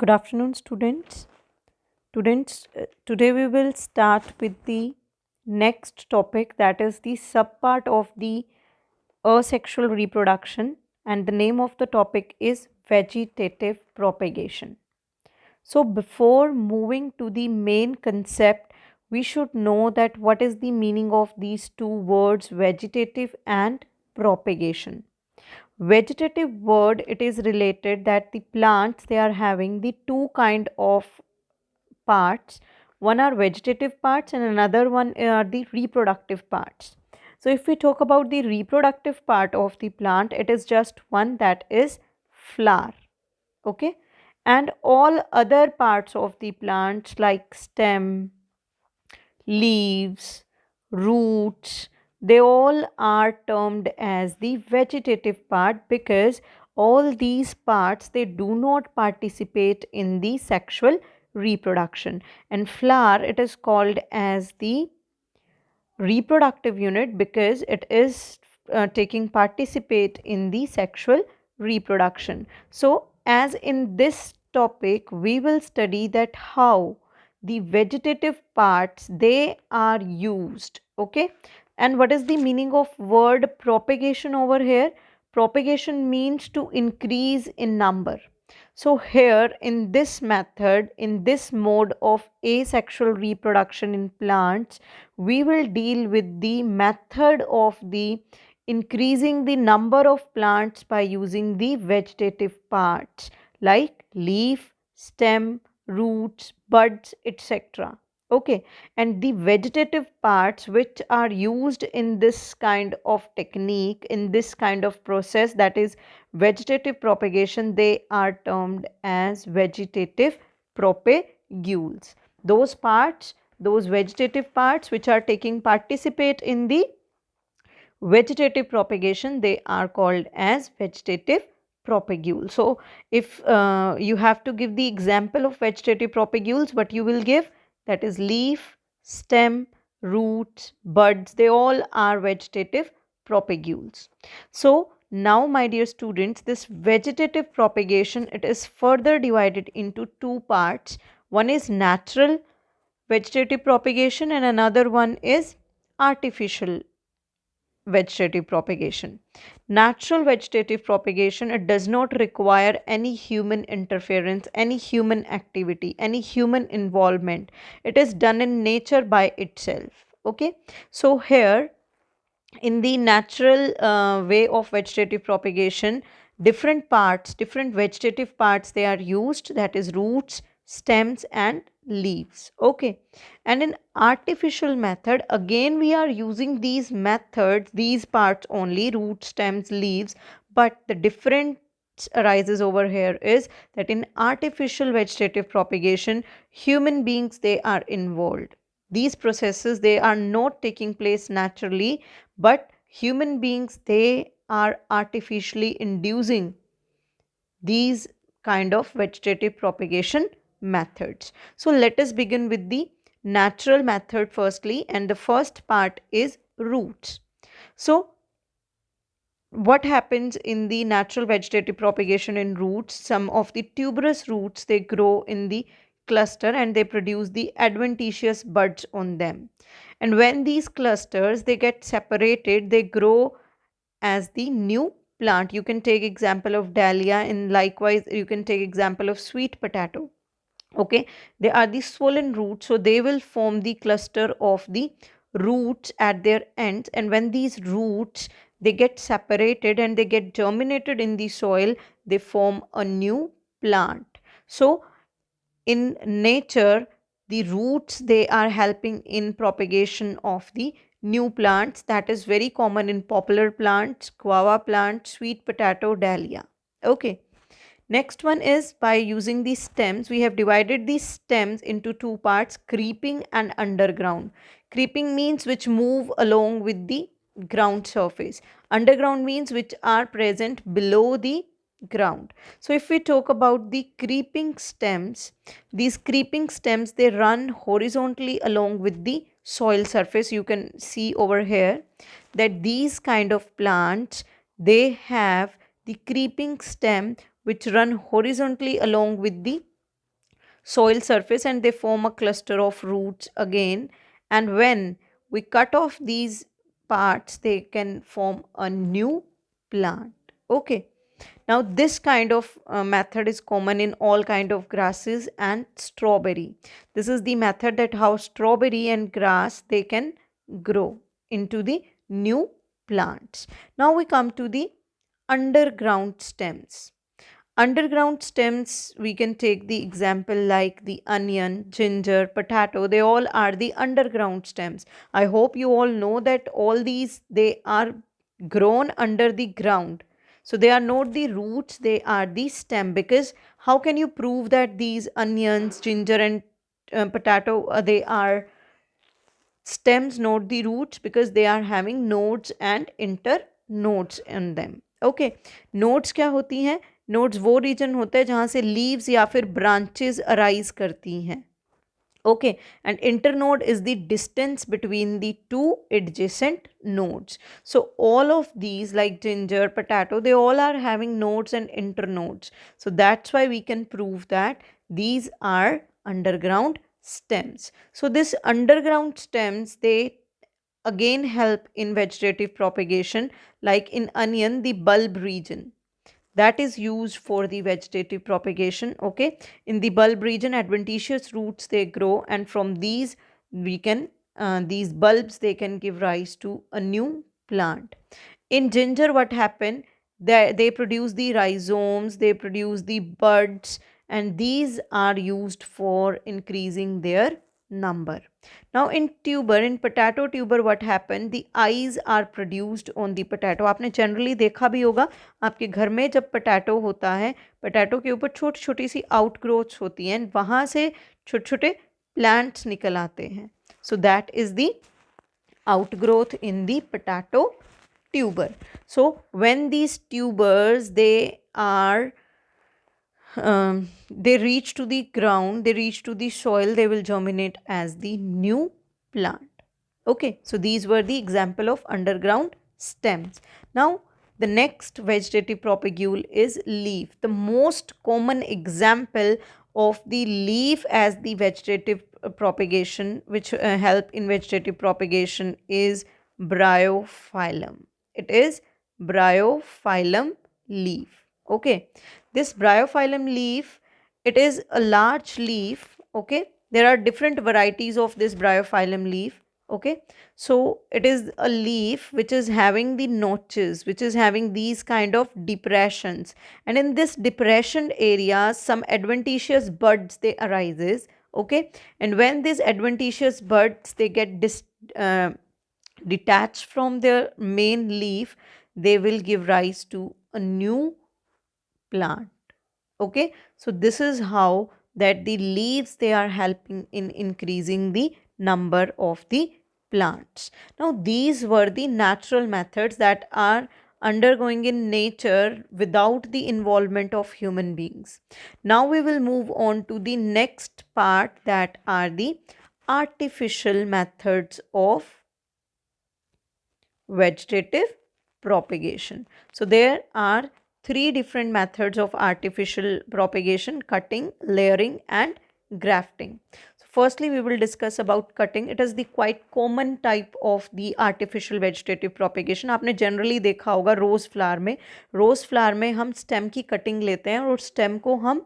Good afternoon, students. Today we will start with the next topic, that is the subpart of the asexual reproduction, and the name of the topic is vegetative propagation. So, before moving to the main concept, we should know that what is the meaning of these two words, vegetative and propagation. Vegetative word, it is related that the plants, they are having the two kind of parts. One are vegetative parts and another one are the reproductive parts. So if we talk about the reproductive part of the plant, it is just one, that is flower. Okay, and all other parts of the plant like stem, leaves, roots, they all are termed as the vegetative part, because all these parts, they do not participate in the sexual reproduction. And flower, it is called as the reproductive unit because it is taking participate in the sexual reproduction. So as in this topic we will study that how the vegetative parts, they are used. Okay, and what is the meaning of word propagation over here? Propagation means to increase in number. So here in this method, in this mode of asexual reproduction in plants, we will deal with the method of the increasing the number of plants by using the vegetative parts like leaf, stem, roots, buds, etc. Okay, and the vegetative parts which are used in this kind of technique, in this kind of process, that is vegetative propagation, they are termed as vegetative propagules. Those parts, those vegetative parts which are taking participate in the vegetative propagation, they are called as vegetative propagule. So if you have to give the example of vegetative propagules, what you will give, that is leaf, stem, roots, buds, they all are vegetative propagules. So now my dear students, this vegetative propagation, it is further divided into two parts. One is natural vegetative propagation and another one is artificial vegetative propagation. Natural vegetative propagation, it does not require any human interference, any human activity, any human involvement. It is done in nature by itself. Okay, so here in the natural way of vegetative propagation, different parts, different vegetative parts, they are used, that is roots, stems and leaves. Okay, and in artificial method, again we are using these methods, these parts only, roots, stems, leaves, but the difference arises over here is that in artificial vegetative propagation, human beings, they are involved. These processes, they are not taking place naturally, but human beings, they are artificially inducing these kind of vegetative propagation methods. So let us begin with the natural method firstly, and the first part is roots. So what happens in the natural vegetative propagation in roots, some of the tuberous roots, they grow in the cluster and they produce the adventitious buds on them. And when these clusters, they get separated, they grow as the new plant. You can take example of dahlia, and likewise you can take example of sweet potato. Okay, they are the swollen roots, so they will form the cluster of the roots at their ends, and when these roots, they get separated and they get germinated in the soil, they form a new plant. So in nature, the roots, they are helping in propagation of the new plants. That is very common in popular plants, guava plant, sweet potato, dahlia. Okay, next one is by using the stems. We have divided these stems into two parts, creeping and underground. Creeping means which move along with the ground surface. Underground means which are present below the ground. So if we talk about the creeping stems, these creeping stems, they run horizontally along with the soil surface. You can see over here that these kind of plants, they have the creeping stem which run horizontally along with the soil surface and they form a cluster of roots again. And when we cut off these parts, they can form a new plant. Okay. Now this kind of method is common in all kind of grasses and strawberry. This is the method that how strawberry and grass they can grow into the new plants. Now we come to the underground stems. Underground stems, we can take the example like the onion, ginger, potato, they all are the underground stems. I hope you all know that all these they are grown under the ground. So they are not the roots, they are the stem. Because how can you prove that these onions, ginger, and potato they are stems, not the roots? Because they are having nodes and internodes in them. Okay, nodes क्या होती हैं? Nodes वो reason होता है जहाँ से leaves या फिर ब्रांचेस अराइज करती हैं. Okay, and internode is the distance between the two adjacent nodes. So all of these like ginger, potato, they all are having nodes and internodes. So that's why we can prove that these are underground stems. So this underground stems, they again help in vegetative propagation. Like in onion, the bulb region that is used for the vegetative propagation. Okay, in the bulb region adventitious roots they grow, and from these we can these bulbs they can give rise to a new plant. In ginger what happened, they produce the rhizomes, they produce the buds, and these are used for increasing their number. Now in tuber, in potato tuber what happened, the eyes are produced on the potato. आपने generally देखा भी होगा आपके घर में जब potato होता है, पोटैटो के ऊपर छोटी छोटी सी आउटग्रोथ्स होती हैं, वहाँ से छोटे छोटे प्लांट्स निकल आते हैं. So that is the outgrowth in the potato tuber. So when these tubers they reach to the ground, they reach to the soil, they will germinate as the new plant. Okay, so these were the example of underground stems. Now the next vegetative propagule is leaf. The most common example of the leaf as the vegetative propagation, which help in vegetative propagation, is Bryophyllum. It is Bryophyllum leaf. Okay, this Bryophyllum leaf, it is a large leaf. Okay, there are different varieties of this Bryophyllum leaf. Okay, so it is a leaf which is having the notches, which is having these kind of depressions, and in this depression area some adventitious buds they arises. Okay, and when these adventitious buds they get detached from their main leaf, they will give rise to a new plant. Okay, so this is how that the leaves they are helping in increasing the number of the plants. Now these were the natural methods that are undergoing in nature without the involvement of human beings. Now we will move on to the next part, that are the artificial methods of vegetative propagation. So there are three different methods of artificial propagation: cutting, layering, and grafting. So firstly we will discuss about cutting. It is the quite common type of the artificial vegetative propagation. आपने generally देखा होगा रोज flower में हम stem की cutting लेते हैं और stem को हम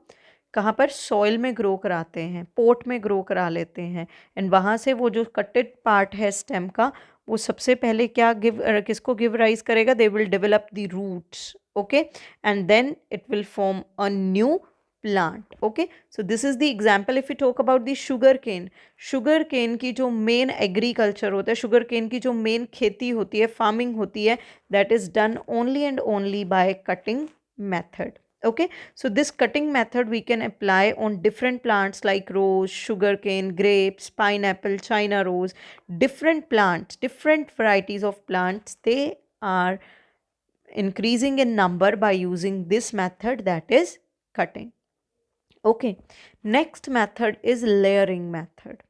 कहाँ पर सॉइल में ग्रो कराते हैं, पोट में ग्रो करा लेते हैं, एंड वहाँ से वो जो कटेड पार्ट है स्टेम का वो सबसे पहले क्या किसको गिव राइज करेगा, they will develop the roots. Okay, and then it will form a new plant. Okay, so this is the example. If you talk about the sugarcane की जो मेन एग्रीकल्चर होता है, sugar cane की जो main खेती होती है, farming होती है, that is done only and only by cutting method. Okay, so this cutting method we can apply on different plants like rose, sugarcane, grapes, pineapple, China rose. Different plants, different varieties of plants, they are increasing in number by using this method, that is cutting. Okay, next method is layering method.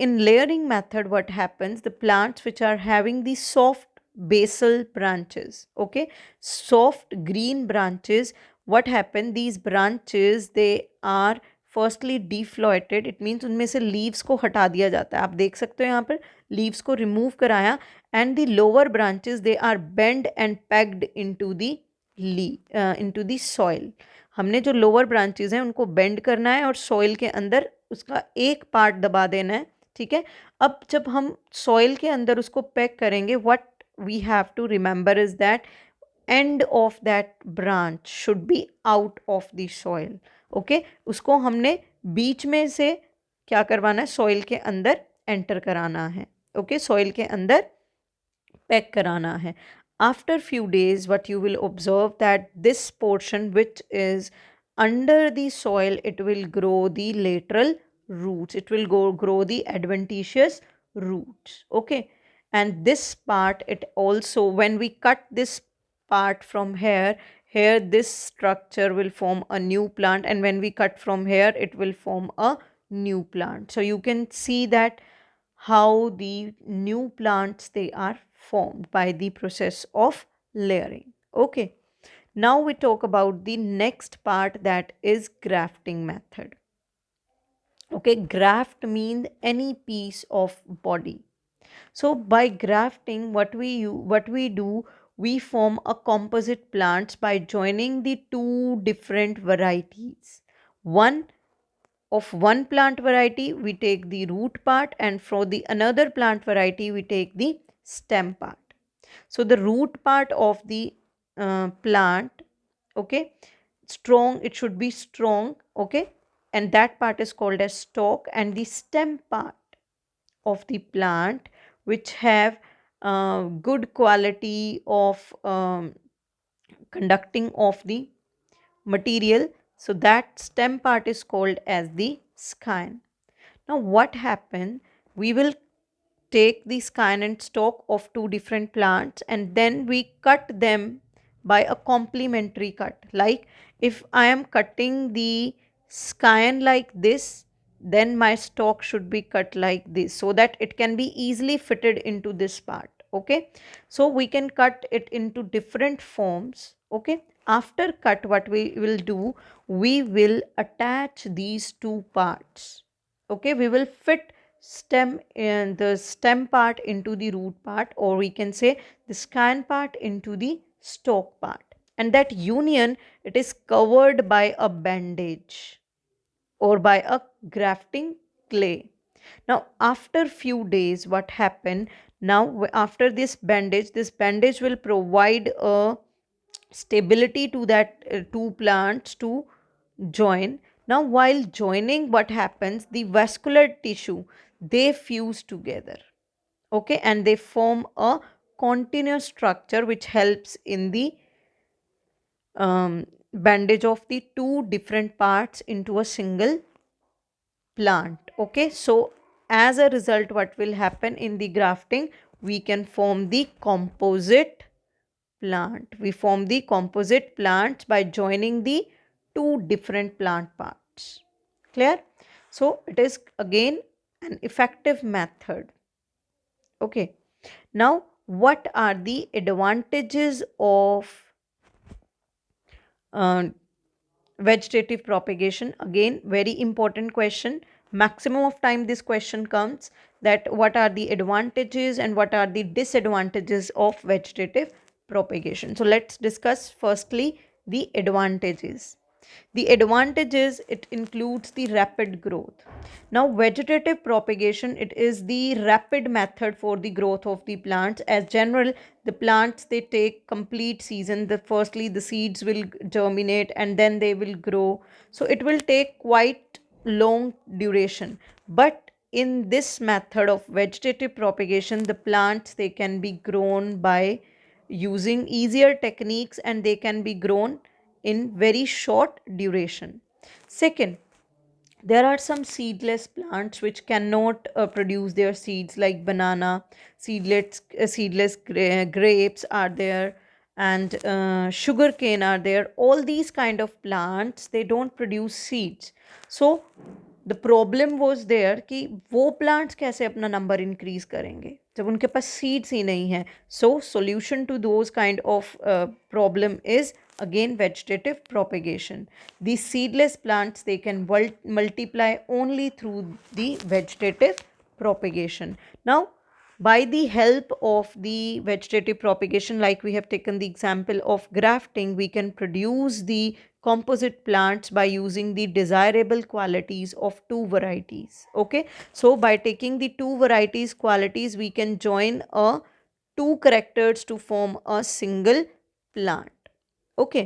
In layering method what happens, the plants which are having the soft basal branches, okay, soft green branches, what happen, these branches they are firstly defoliated, it means उनमें से leaves को हटा दिया जाता है। आप देख सकते हो यहाँ पर लीव्स को रिमूव कराया, and the lower branches they are bend and packed into the soil. हमने जो लोअर ब्रांचेस हैं उनको बेंड करना है और सॉइल के अंदर उसका एक पार्ट दबा देना है, ठीक है। अब जब हम सॉइल के अंदर उसको पैक करेंगे, what we have to remember is that end of that branch should be out of the soil. Okay, उसको हमने बीच में से क्या करवाना है, सॉइल के अंदर एंटर कराना है। ओके, सॉइल के अंदर पैक कराना है। After few days what you will observe that this portion which is under the soil, it will grow the lateral roots, it will grow the adventitious roots. Okay, and this part, it also, when we cut this part from here this structure will form a new plant, and when we cut from here it will form a new plant. So you can see that how the new plants they are formed by the process of layering. Okay, now we talk about the next part, that is grafting method. Okay, graft means any piece of body. So by grafting, what we do, we form a composite plants by joining the two different varieties. One of one plant variety we take the root part, and for the another plant variety we take the stem part. So the root part of the plant, okay, strong, it should be strong, okay, and that part is called as stalk, and the stem part of the plant which have good quality of conducting of the material, so that stem part is called as the scion. Now what happened, we will take the scion and stalk of two different plants, and then we cut them by a complementary cut. Like if I am cutting the scion like this, then my stalk should be cut like this, so that it can be easily fitted into this part. Okay, so we can cut it into different forms. Okay, after cut, what we will do, we will attach these two parts. Okay, we will fit stem and the stem part into the root part, or we can say the scion part into the stalk part, and that union, it is covered by a bandage or by a grafting clay. Now after few days, what happened, now after this bandage will provide a stability to that two plants to join. Now while joining, what happens, the vascular tissue, they fuse together. Okay, and they form a continuous structure which helps in the bandage of the two different parts into a single plant. Okay, so as a result, what will happen in the grafting, we can form the composite plant. We form the composite plants by joining the two different plant parts. Clear? So it is again an effective method. Okay, now what are the advantages of uh, vegetative propagation? Again, very important question. Maximum of time this question comes, that what are the advantages and what are the disadvantages of vegetative propagation. So let's discuss firstly the advantages. The advantages, it includes the rapid growth. Now vegetative propagation, it is the rapid method for the growth of the plants. As general, the plants, they take complete season. The firstly the seeds will germinate and then they will grow, so it will take quite long duration. But in this method of vegetative propagation, the plants, they can be grown by using easier techniques, and they can be grown in very short duration. Second, there are some seedless plants which cannot produce their seeds, like banana, grapes are there, and sugar cane are there. All these kind of plants, they don't produce seeds. So the problem was there कि वो plants कैसे अपना number increase करेंगे. जब उनके पास seeds ही नहीं है. So solution to those kind of problem is again vegetative propagation. These seedless plants, they can multiply only through the vegetative propagation. Now by the help of the vegetative propagation, like we have taken the example of grafting, we can produce the composite plants by using the desirable qualities of two varieties. Okay, so by taking the two varieties qualities, we can join a two characters to form a single plant. Okay,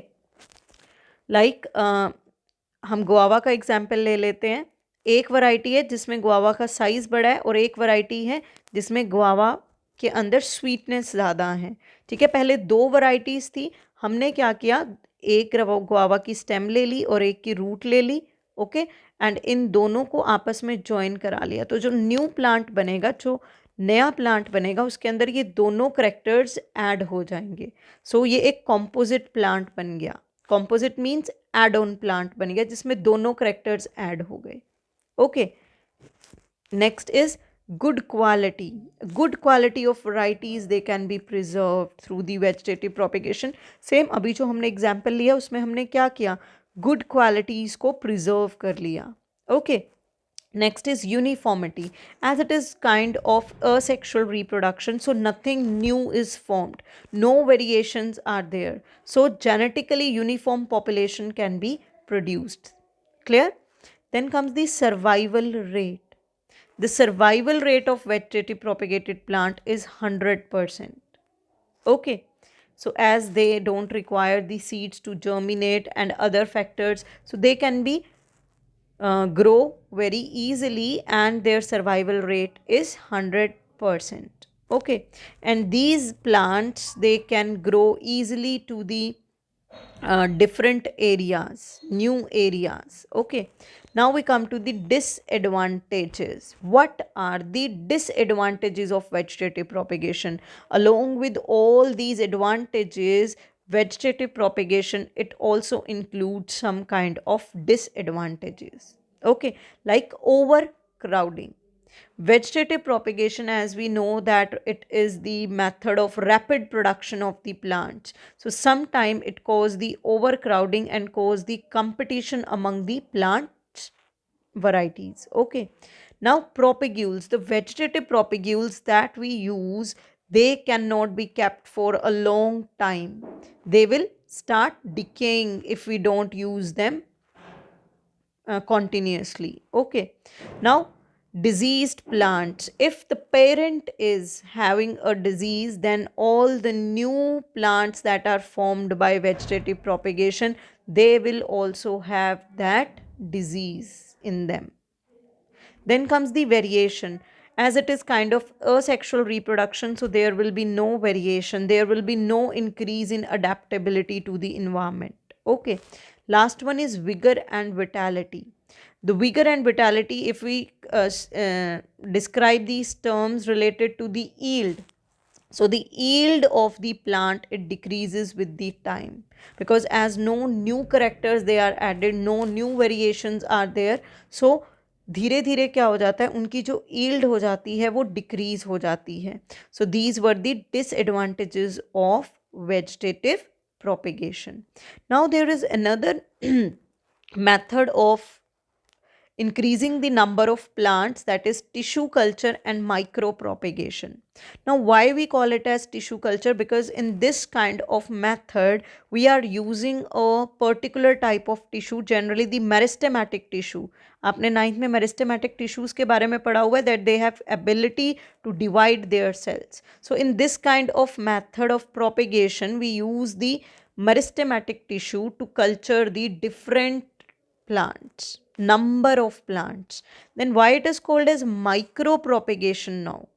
like हम guava का example ले लेते हैं. एक variety है जिसमें guava का size बड़ा है और एक वैरायटी है जिसमें गुआवा के अंदर स्वीटनेस ज़्यादा है. ठीक है, पहले दो वैरायटीज़ थी. हमने क्या किया, एक गुआवा की स्टेम ले ली और एक की रूट ले ली. ओके, एंड इन दोनों को आपस में ज्वाइन करा लिया. तो जो न्यू प्लांट बनेगा, जो नया प्लांट बनेगा, उसके अंदर ये दोनों करेक्टर्स ऐड हो जाएंगे. सो ये एक कॉम्पोजिट प्लांट बन गया. Composite means add on plant बन गया जिसमें दोनों करेक्टर्स ऐड हो गए. Okay, next is good quality. Good quality of varieties, they can be preserved through the vegetative propagation. Same अभी जो हमने एग्जाम्पल लिया उसमें हमने क्या किया, good qualities को preserve कर लिया. Okay, next is uniformity. As it is kind of asexual reproduction, so nothing new is formed, no variations are there, so genetically uniform population can be produced. Clear? Then comes the survival rate. The survival rate of vegetative propagated plant is 100%. Okay, so as they don't require the seeds to germinate and other factors, so they can be grow very easily and their survival rate is 100%. Okay, and these plants, they can grow easily to the different areas, new areas. Okay, now we come to the disadvantages. What are the disadvantages of vegetative propagation? Along with all these advantages, vegetative propagation, it also includes some kind of disadvantages. Okay, like overcrowding. Vegetative propagation, as we know that it is the method of rapid production of the plants. So sometime it cause the overcrowding and cause the competition among the plant varieties. Okay. Now propagules, the vegetative propagules that we use, they cannot be kept for a long time. They will start decaying if we don't use them continuously. Okay. Now diseased plants, if the parent is having a disease, then all the new plants that are formed by vegetative propagation, they will also have that disease in them. Then comes the variation. As it is kind of asexual reproduction, so there will be no variation, there will be no increase in adaptability to the environment. Okay, last one is vigor and vitality. The vigor and vitality, if we describe these terms related to the yield, so the yield of the plant, it decreases with the time, because as no new characters they are added, no new variations are there, so धीरे धीरे क्या हो जाता है, उनकी जो yield हो जाती है वो decrease हो जाती है. So these were the disadvantages of vegetative propagation. Now there is another method of increasing the number of plants, that is tissue culture and micro propagation. Now why we call it as tissue culture? Because in this kind of method we are using a particular type of tissue, generally the meristematic tissue. आपने 9th में meristematic tissues के बारे में पढ़ा हुआ है, that they have ability to divide their cells. So in this kind of method of propagation we use the meristematic tissue to culture the different plants, number of plants. Then why it is called as micro propagation now?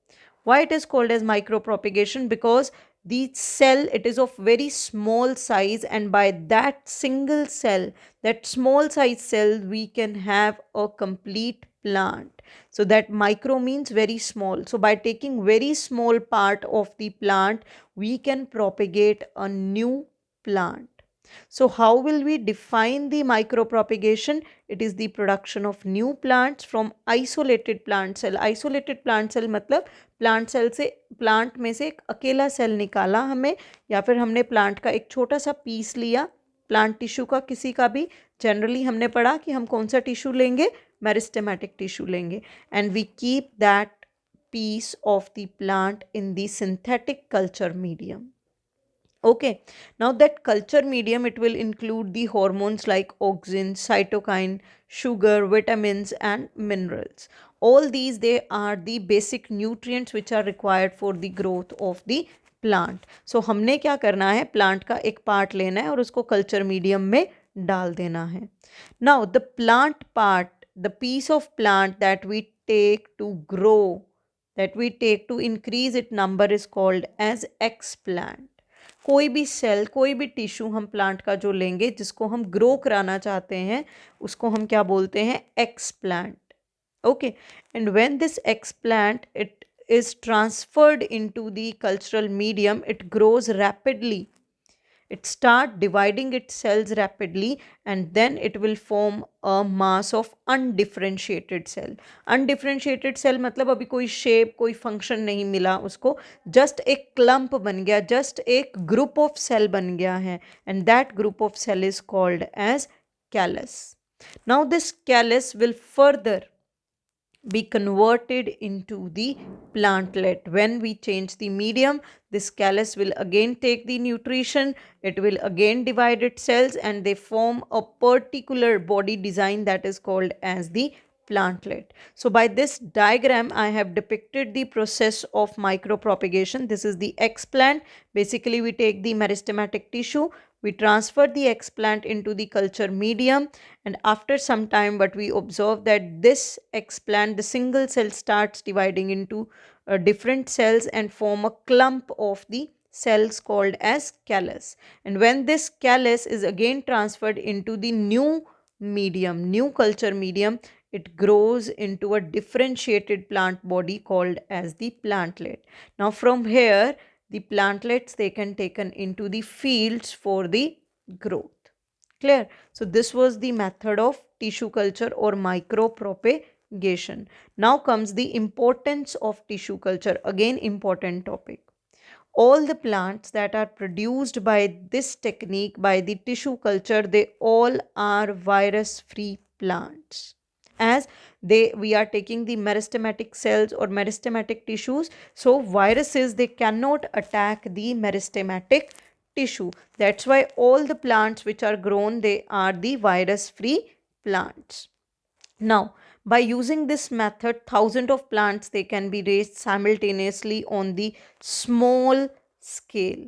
Why it is called as micro propagation? Because the cell, it is of very small size, and by that single cell, that small size cell, we can have a complete plant. So that micro means very small. So by taking very small part of the plant, we can propagate a new plant. So how will we define the micropropagation? It is the production of new plants from isolated plant cell. Isolated plant cell मतलब plant cell से, plant में से एक अकेला cell निकाला हमें, या फिर हमने प्लांट का एक छोटा सा पीस लिया, प्लांट टिश्यू का किसी का भी। जनरली हमने पढ़ा कि हम कौन सा टिश्यू लेंगे, मेरिस्टेमेटिक टिश्यू लेंगे, and we keep that piece of the plant in the synthetic culture medium. Okay, now that culture medium, it will include the hormones like auxin, cytokine, sugar, vitamins, and minerals. All these, they are the basic nutrients which are required for the growth of the plant. So हमने क्या करना है, plant का एक part लेना है और उसको culture medium में डाल देना है. Now the plant part, the piece of plant that we take to grow, that we take to increase its number is called as explant. कोई भी सेल, कोई भी टिश्यू हम प्लांट का जो लेंगे, जिसको हम ग्रो कराना चाहते हैं, उसको हम क्या बोलते हैं, explant. Okay, and when this explant it is transferred into the cultural medium, it grows rapidly. It start dividing its cells rapidly, and then it will form a mass of undifferentiated cell. Undifferentiated cell मतलब अभी कोई shape, कोई function नहीं मिला उसको, just एक clump बन गया, just एक group of cell बन गया है, and that group of cell is called as callus. Now this callus will further be converted into the plantlet. When we change the medium, this callus will again take the nutrition, it will again divide its cells, and they form a particular body design that is called as the plantlet. So by this diagram, I have depicted the process of micropropagation. This is the explant. Basically, we take the meristematic tissue, we transfer the explant into the culture medium, and after some time what we observe that this explant, the single cell, starts dividing into different cells and form a clump of the cells called as callus. And when this callus is again transferred into the new medium, new culture medium, it grows into a differentiated plant body called as the plantlet. Now from here, the plantlets, they can taken into the fields for the growth. Clear? So this was the method of tissue culture or micropropagation. Now comes the importance of tissue culture. Again, important topic. All the plants that are produced by this technique, by the tissue culture, they all are virus free plants, as we are taking the meristematic cells or meristematic tissues, so viruses, they cannot attack the meristematic tissue. That's why all the plants which are grown, they are the virus free plants. Now by using this method, thousands of plants, they can be raised simultaneously on the small scale.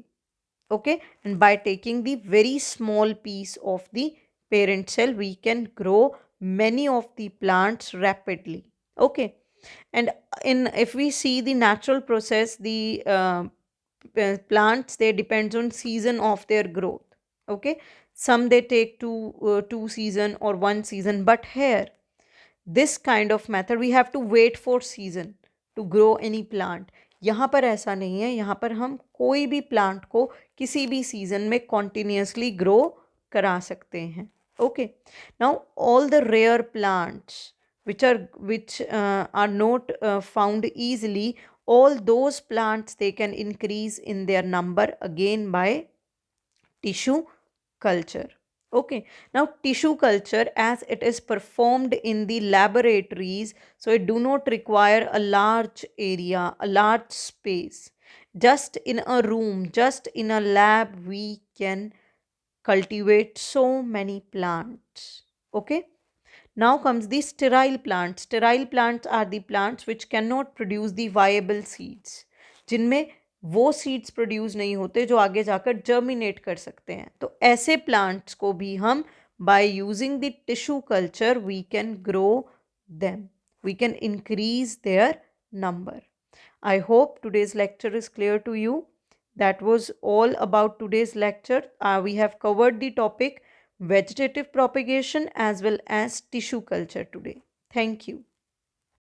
Okay, and by taking the very small piece of the parent cell, we can grow many of the plants rapidly. Okay, and in, if we see the natural process, the plants, they depends on season of their growth. Okay, some they take two season or one season, but here this kind of method, we have to wait for season to grow any plant. यहाँ पर ऐसा नहीं है, यहाँ पर हम कोई भी प्लांट को किसी भी सीजन में कॉन्टिन्यूसली ग्रो करा सकते हैं. Okay, now all the rare plants which are not found easily, all those plants, they can increase in their number again by tissue culture. Okay, now tissue culture, as it is performed in the laboratories, so it do not require a large area, a large space. Just in a room, just in a lab, we can cultivate so many plants. Okay, now comes the sterile plants. Sterile plants are the plants which cannot produce the viable seeds, जिनमें वो seeds produce नहीं होते जो आगे जाकर germinate कर सकते हैं. तो ऐसे प्लांट्स को भी हम by using the tissue culture, we can grow them, we can increase their number. I hope today's lecture is clear to you. That was all about today's lecture. We have covered the topic vegetative propagation as well as tissue culture today. Thank you.